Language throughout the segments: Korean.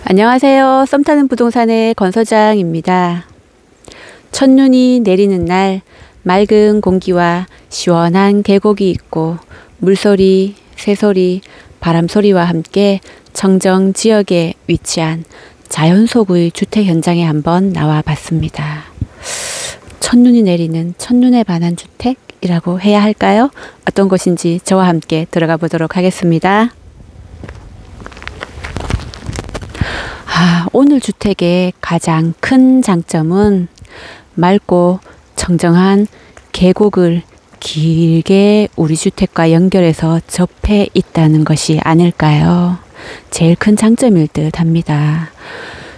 안녕하세요. 썸 타는 부동산의 권서장입니다. 첫눈이 내리는 날 맑은 공기와 시원한 계곡이 있고 물소리, 새소리, 바람소리와 함께 청정 지역에 위치한 자연 속의 주택 현장에 한번 나와 봤습니다. 첫눈이 내리는 첫눈에 반한 주택이라고 해야 할까요? 어떤 곳인지 저와 함께 들어가 보도록 하겠습니다. 오늘 주택의 가장 큰 장점은 맑고 청정한 계곡을 길게 우리 주택과 연결해서 접해 있다는 것이 아닐까요? 제일 큰 장점일 듯 합니다.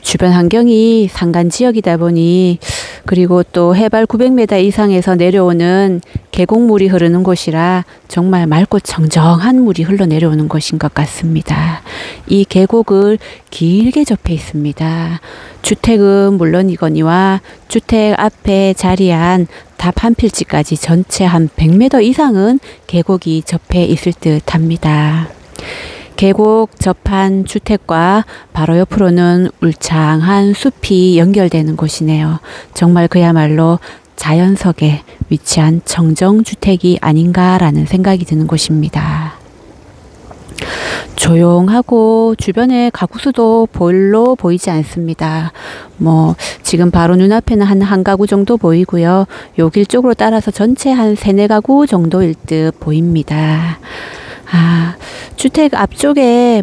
주변 환경이 산간 지역이다 보니 그리고 또 해발 900m 이상에서 내려오는 계곡물이 흐르는 곳이라 정말 맑고 청정한 물이 흘러내려오는 곳인 것 같습니다. 이 계곡을 길게 접해 있습니다. 주택은 물론이거니와 주택 앞에 자리한 답 한 필지까지 전체 한 100m 이상은 계곡이 접해 있을 듯 합니다. 계곡 접한 주택과 바로 옆으로는 울창한 숲이 연결되는 곳이네요. 정말 그야말로 자연석에 위치한 청정주택이 아닌가라는 생각이 드는 곳입니다. 조용하고 주변에 가구수도 별로 보이지 않습니다. 지금 바로 눈앞에는 한 가구 정도 보이고요. 요 길 쪽으로 따라서 전체 한 3-4가구 정도일 듯 보입니다. 주택 앞쪽에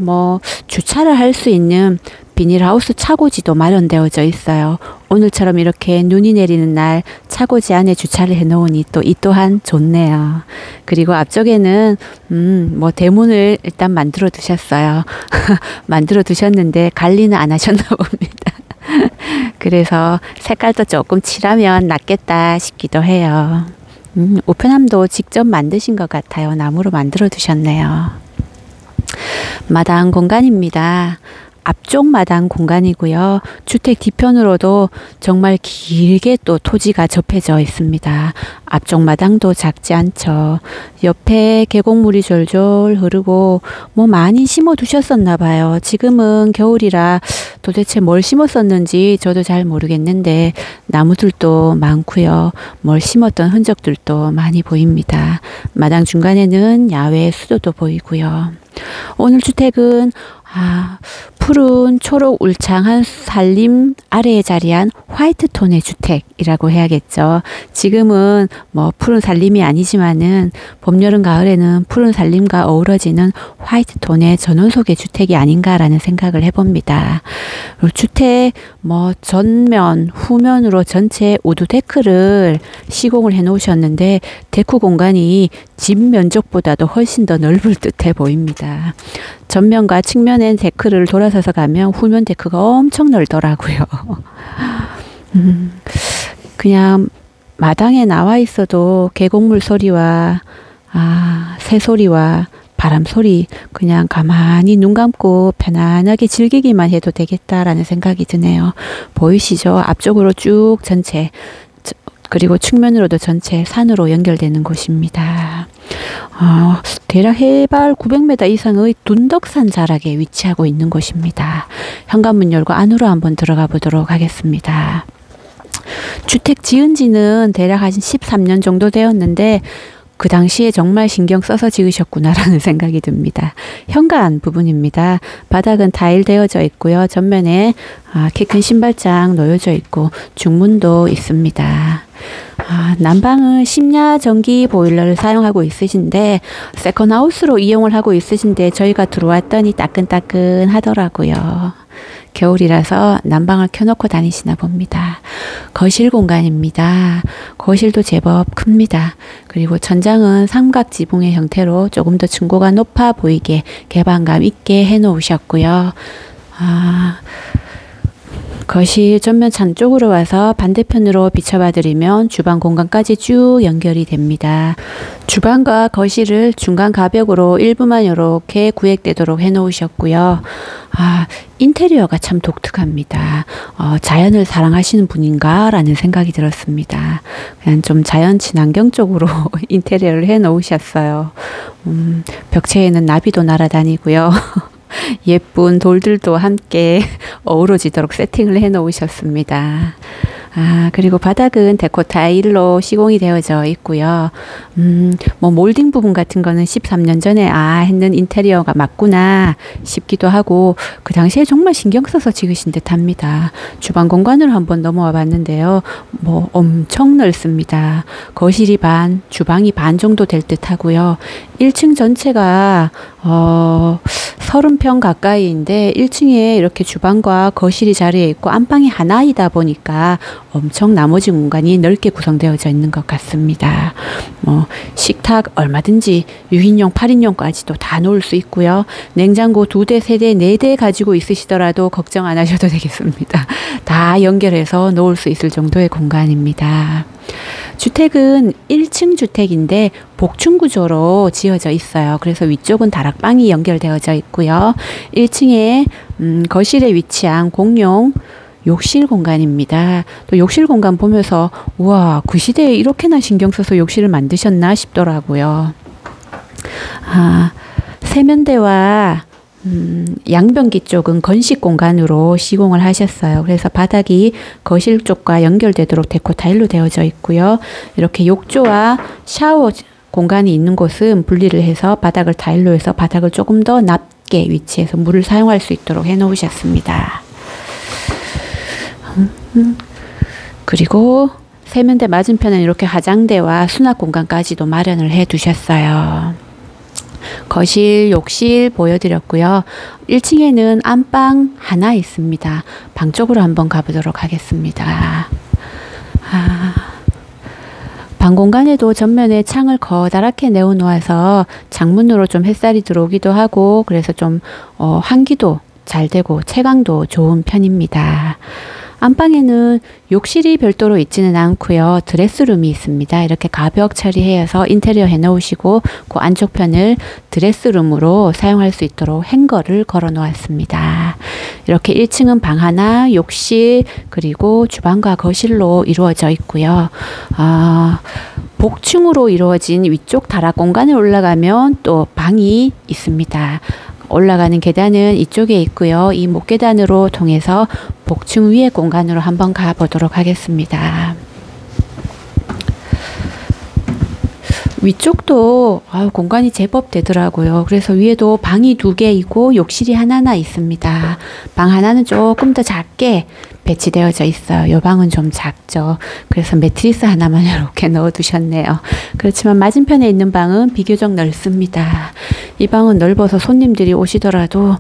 주차를 할 수 있는 비닐하우스 차고지도 마련되어져 있어요. 오늘처럼 이렇게 눈이 내리는 날 차고지 안에 주차를 해 놓으니 또 이 또한 좋네요. 그리고 앞쪽에는 대문을 일단 만들어 두셨어요. 만들어 두셨는데 관리는 안 하셨나 봅니다. 그래서 색깔도 조금 칠하면 낫겠다 싶기도 해요. 우편함도 직접 만드신 것 같아요. 나무로 만들어 두셨네요. 마당 공간입니다. 앞쪽 마당 공간이고요. 주택 뒤편으로도 정말 길게 또 토지가 접해져 있습니다. 앞쪽 마당도 작지 않죠. 옆에 계곡물이 졸졸 흐르고 많이 심어 두셨었나 봐요. 지금은 겨울이라 도대체 뭘 심었었는지 저도 잘 모르겠는데 나무들도 많고요. 뭘 심었던 흔적들도 많이 보입니다. 마당 중간에는 야외 수도도 보이고요. 오늘 주택은 푸른 초록 울창한 산림 아래에 자리한 화이트톤의 주택이라고 해야겠죠. 지금은 푸른 산림이 아니지만은 봄, 여름, 가을에는 푸른 산림과 어우러지는 화이트톤의 전원속의 주택이 아닌가라는 생각을 해봅니다. 주택 전면, 후면으로 전체 우드 데크를 시공을 해 놓으셨는데 데크 공간이 집 면적보다도 훨씬 더 넓을 듯해 보입니다. 전면과 측면엔 데크를 돌아서서 가면 후면 데크가 엄청 넓더라고요. 그냥 마당에 나와 있어도 계곡물 소리와 새소리와 바람소리 그냥 가만히 눈 감고 편안하게 즐기기만 해도 되겠다라는 생각이 드네요. 보이시죠? 앞쪽으로 쭉 전체 그리고 측면으로도 전체 산으로 연결되는 곳입니다. 대략 해발 900m 이상의 둔덕산 자락에 위치하고 있는 곳입니다. 현관문 열고 안으로 한번 들어가 보도록 하겠습니다. 주택 지은 지는 대략 한 13년 정도 되었는데 그 당시에 정말 신경 써서 지으셨구나라는 생각이 듭니다. 현관 부분입니다. 바닥은 타일 되어져 있고요. 전면에 키 큰 신발장 놓여져 있고 중문도 있습니다. 난방은 심야 전기 보일러를 사용하고 있으신데 세컨하우스로 이용을 하고 있으신데 저희가 들어왔더니 따끈따끈 하더라고요. 겨울이라서 난방을 켜놓고 다니시나 봅니다. 거실 공간입니다. 거실도 제법 큽니다. 그리고 천장은 삼각 지붕의 형태로 조금 더 층고가 높아 보이게 개방감 있게 해 놓으셨고요. 거실 전면 창 쪽으로 와서 반대편으로 비춰봐 드리면 주방 공간까지 쭉 연결이 됩니다. 주방과 거실을 중간 가벽으로 일부만 이렇게 구획되도록 해 놓으셨고요. 인테리어가 참 독특합니다. 자연을 사랑하시는 분인가 라는 생각이 들었습니다. 그냥 좀 자연 친환경 쪽으로 인테리어를 해 놓으셨어요. 벽체에는 나비도 날아다니고요. 예쁜 돌들도 함께 어우러지도록 세팅을 해 놓으셨습니다. 그리고 바닥은 데코 타일로 시공이 되어져 있고요. 뭐 몰딩 부분 같은 거는 13년 전에 했는 인테리어가 맞구나 싶기도 하고, 그 당시에 정말 신경 써서 지으신 듯 합니다. 주방 공간으로 한번 넘어와 봤는데요. 뭐 엄청 넓습니다. 거실이 반, 주방이 반 정도 될 듯 하고요. 1층 전체가 30평 가까이인데 1층에 이렇게 주방과 거실이 자리에 있고 안방이 하나이다 보니까 엄청 나머지 공간이 넓게 구성되어져 있는 것 같습니다. 뭐 식탁 얼마든지 6인용, 8인용까지도 다 놓을 수 있고요. 냉장고 2대, 3대, 4대 가지고 있으시더라도 걱정 안 하셔도 되겠습니다. 다 연결해서 놓을 수 있을 정도의 공간입니다. 주택은 1층 주택인데 복층 구조로 지어져 있어요. 그래서 위쪽은 다락방이 연결되어져 있고요. 1층에 거실에 위치한 공용 욕실 공간입니다. 또 욕실 공간 보면서 우와, 그 시대에 이렇게나 신경 써서 욕실을 만드셨나 싶더라고요. 세면대와 양변기 쪽은 건식 공간으로 시공을 하셨어요. 그래서 바닥이 거실 쪽과 연결되도록 데코 타일로 되어져 있고요. 이렇게 욕조와 샤워 공간이 있는 곳은 분리를 해서 바닥을 타일로 해서 바닥을 조금 더 낮게 위치해서 물을 사용할 수 있도록 해 놓으셨습니다. 그리고 세면대 맞은편은 이렇게 화장대와 수납 공간까지도 마련을 해 두셨어요. 거실, 욕실 보여드렸고요. 1층에는 안방 하나 있습니다. 방 쪽으로 한번 가보도록 하겠습니다. 방 공간에도 전면에 창을 거다랗게 내어놓아서 창문으로 좀 햇살이 들어오기도 하고, 그래서 좀 환기도 잘 되고 채광도 좋은 편입니다. 안방에는 욕실이 별도로 있지는 않고요. 드레스룸이 있습니다. 이렇게 가벽 처리해서 인테리어 해 놓으시고 그 안쪽 편을 드레스룸으로 사용할 수 있도록 행거를 걸어 놓았습니다. 이렇게 1층은 방 하나, 욕실, 그리고 주방과 거실로 이루어져 있고요. 복층으로 이루어진 위쪽 다락 공간에 올라가면 또 방이 있습니다. 올라가는 계단은 이쪽에 있고요. 이 목계단으로 통해서 복층 위의 공간으로 한번 가보도록 하겠습니다. 위쪽도 공간이 제법 되더라고요. 그래서 위에도 방이 2개이고 욕실이 하나 있습니다. 방 하나는 조금 더 작게 배치되어져 있어요. 이 방은 좀 작죠. 그래서 매트리스 하나만 이렇게 넣어 두셨네요. 그렇지만 맞은편에 있는 방은 비교적 넓습니다. 이 방은 넓어서 손님들이 오시더라도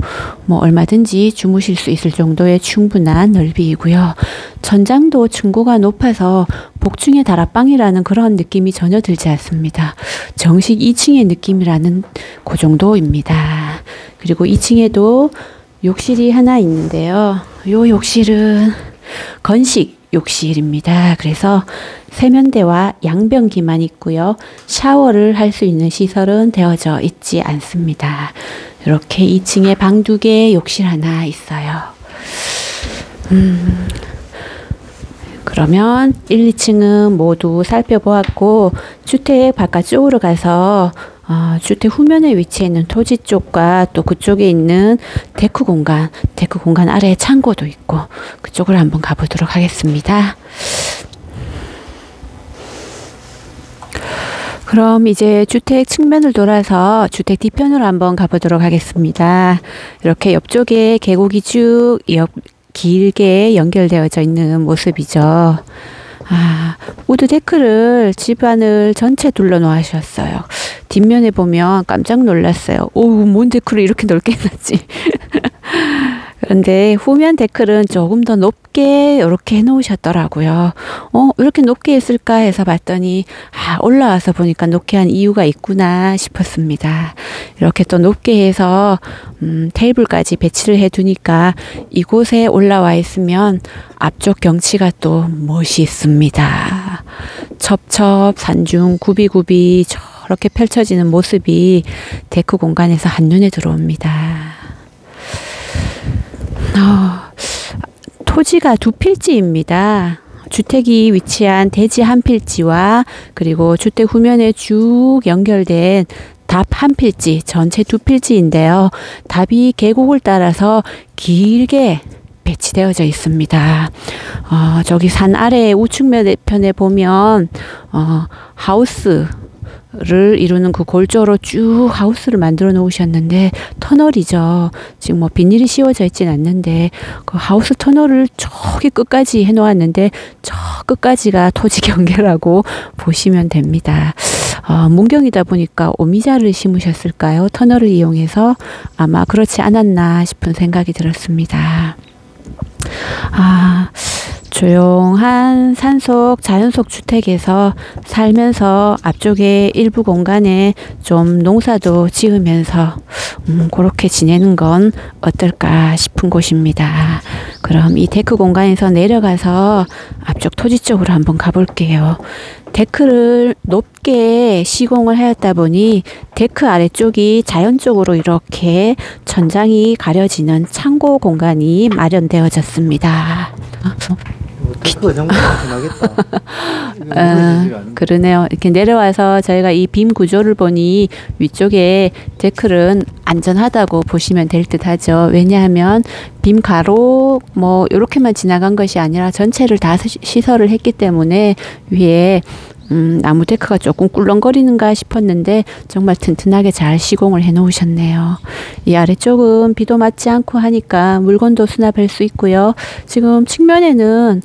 뭐 얼마든지 주무실 수 있을 정도의 충분한 넓이이고요. 천장도 층고가 높아서 복층의 다락방이라는 그런 느낌이 전혀 들지 않습니다. 정식 2층의 느낌이라는 그 정도입니다. 그리고 2층에도 욕실이 하나 있는데요. 요 욕실은 건식 욕실입니다. 그래서 세면대와 양변기만 있고요. 샤워를 할 수 있는 시설은 되어져 있지 않습니다. 이렇게 2층에 방 2개, 욕실 하나 있어요. 그러면 1, 2층은 모두 살펴보았고, 주택 바깥쪽으로 가서 주택 후면에 위치해 있는 토지 쪽과 또 그쪽에 있는 데크 공간 아래에 창고도 있고 그쪽으로 한번 가보도록 하겠습니다. 그럼 이제 주택 측면을 돌아서 주택 뒤편으로 한번 가보도록 하겠습니다. 이렇게 옆쪽에 계곡이 쭉 길게 연결되어져 있는 모습이죠. 우드 데크를 집안을 전체 둘러 놓으셨어요. 뒷면에 보면 깜짝 놀랐어요. 뭔 데크를 이렇게 넓게 해놨지. 그런데 후면 데크는 조금 더 높게 이렇게 해놓으셨더라고요. 이렇게 높게 했을까 해서 봤더니 올라와서 보니까 높게 한 이유가 있구나 싶었습니다. 이렇게 또 높게 해서 테이블까지 배치를 해두니까 이곳에 올라와 있으면 앞쪽 경치가 또 멋있습니다. 첩첩 산중 구비구비 저렇게 펼쳐지는 모습이 데크 공간에서 한눈에 들어옵니다. 토지가 2필지입니다. 주택이 위치한 대지 한 필지와 그리고 주택 후면에 쭉 연결된 답 한 필지, 전체 두 필지인데요. 답이 계곡을 따라서 길게 배치되어져 있습니다. 저기 산 아래 우측면에 보면 하우스를 이루는 그 골조로 쭉 하우스를 만들어 놓으셨는데, 터널이죠. 지금 뭐 비닐이 씌워져 있진 않는데 그 하우스 터널을 저기 끝까지 해 놓았는데, 저 끝까지가 토지 경계라고 보시면 됩니다. 문경이다 보니까 오미자를 심으셨을까요? 터널을 이용해서 아마 그렇지 않았나 싶은 생각이 들었습니다. 조용한 산속 자연속 주택에서 살면서 앞쪽에 일부 공간에 좀 농사도 지으면서 그렇게 지내는 건 어떨까 싶은 곳입니다. 그럼 이 데크 공간에서 내려가서 앞쪽 토지 쪽으로 한번 가볼게요. 데크를 높게 시공을 하였다 보니 데크 아래쪽이 자연적으로 이렇게 천장이 가려지는 창고 공간이 마련되어졌습니다. 데크가 정말 심하겠다. 그러네요. 이렇게 내려와서 저희가 이 빔 구조를 보니 위쪽에 데크는 안전하다고 보시면 될 듯 하죠. 왜냐하면 빔 가로 뭐 이렇게만 지나간 것이 아니라 전체를 다 시설을 했기 때문에 위에 나무 데크가 조금 꿀렁거리는가 싶었는데 정말 튼튼하게 잘 시공을 해 놓으셨네요. 이 아래쪽은 비도 맞지 않고 하니까 물건도 수납할 수 있고요. 지금 측면에는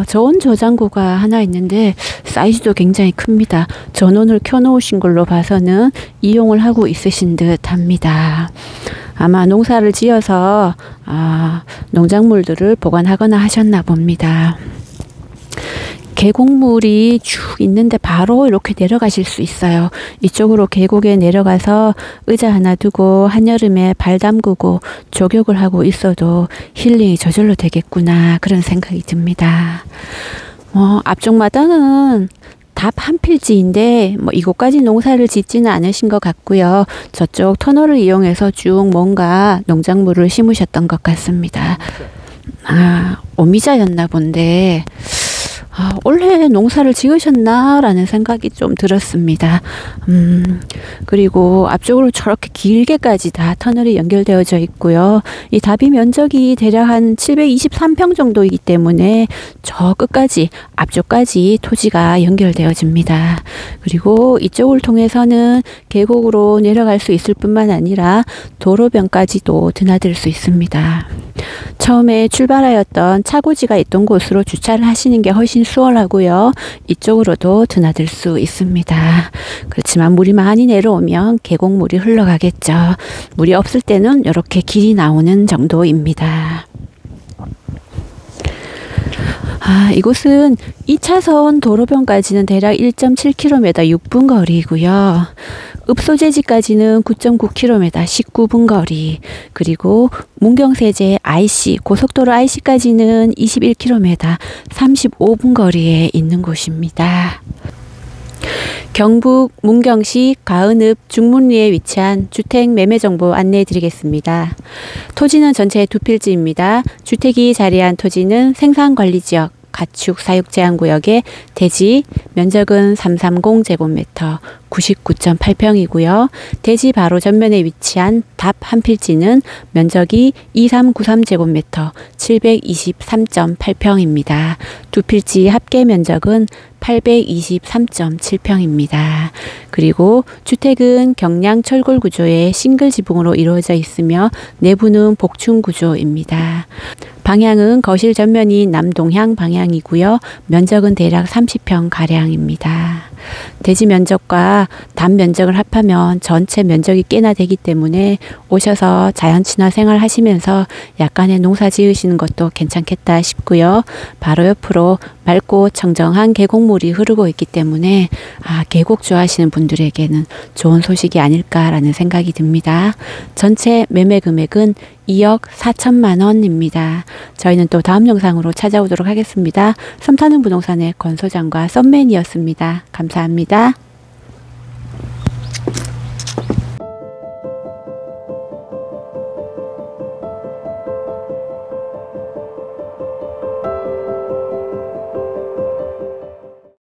저온 저장고가 하나 있는데 사이즈도 굉장히 큽니다. 전원을 켜 놓으신 걸로 봐서는 이용을 하고 있으신 듯 합니다. 아마 농사를 지어서 농작물들을 보관하거나 하셨나 봅니다. 계곡물이 쭉 있는데 바로 이렇게 내려가실 수 있어요. 이쪽으로 계곡에 내려가서 의자 하나 두고 한여름에 발 담그고 족욕을 하고 있어도 힐링이 저절로 되겠구나, 그런 생각이 듭니다. 앞쪽 마당은 답 한 필지인데 이곳까지 농사를 짓지는 않으신 것 같고요. 저쪽 터널을 이용해서 쭉 뭔가 농작물을 심으셨던 것 같습니다. 오미자였나 본데 올해 농사를 지으셨나 라는 생각이 좀 들었습니다. 그리고 앞쪽으로 저렇게 길게까지 다 터널이 연결되어져 있고요. 이 답이 면적이 대략 한 723평 정도이기 때문에 저 끝까지 앞쪽까지 토지가 연결되어집니다. 그리고 이쪽을 통해서는 계곡으로 내려갈 수 있을 뿐만 아니라 도로변까지도 드나들 수 있습니다. 처음에 출발하였던 차고지가 있던 곳으로 주차를 하시는 게 훨씬 수월하고요. 이쪽으로도 드나들 수 있습니다. 그렇지만 물이 많이 내려오면 계곡물이 흘러가겠죠. 물이 없을 때는 이렇게 길이 나오는 정도입니다. 이곳은 2차선 도로변까지는 대략 1.7km 6분 거리고요. 읍소재지까지는 9.9km 19분 거리, 그리고 문경세제 IC 고속도로 IC까지는 21km 35분 거리에 있는 곳입니다. 경북 문경시 가은읍 중문리에 위치한 주택 매매 정보 안내해 드리겠습니다. 토지는 전체 두 필지입니다. 주택이 자리한 토지는 생산관리지역 가축 사육제한구역의 대지, 면적은 330제곱미터 99.8평이고요. 대지 바로 전면에 위치한 답 한 필지는 면적이 2393제곱미터 723.8평입니다. 두 필지 합계 면적은 823.7평입니다. 그리고 주택은 경량 철골 구조의 싱글 지붕으로 이루어져 있으며 내부는 복층 구조입니다. 방향은 거실 전면이 남동향 방향이고요. 면적은 대략 30평 가량입니다. 대지 면적과 답 면적을 합하면 전체 면적이 꽤나 되기 때문에 오셔서 자연 친화 생활 하시면서 약간의 농사 지으시는 것도 괜찮겠다 싶고요. 바로 옆으로 맑고 청정한 계곡물이 흐르고 있기 때문에 계곡 좋아하시는 분들에게는 좋은 소식이 아닐까라는 생각이 듭니다. 전체 매매 금액은 2억 4천만 원입니다. 저희는 또 다음 영상으로 찾아오도록 하겠습니다. 섬타는 부동산의 권 소장과 썸맨이었습니다. 감사합니다.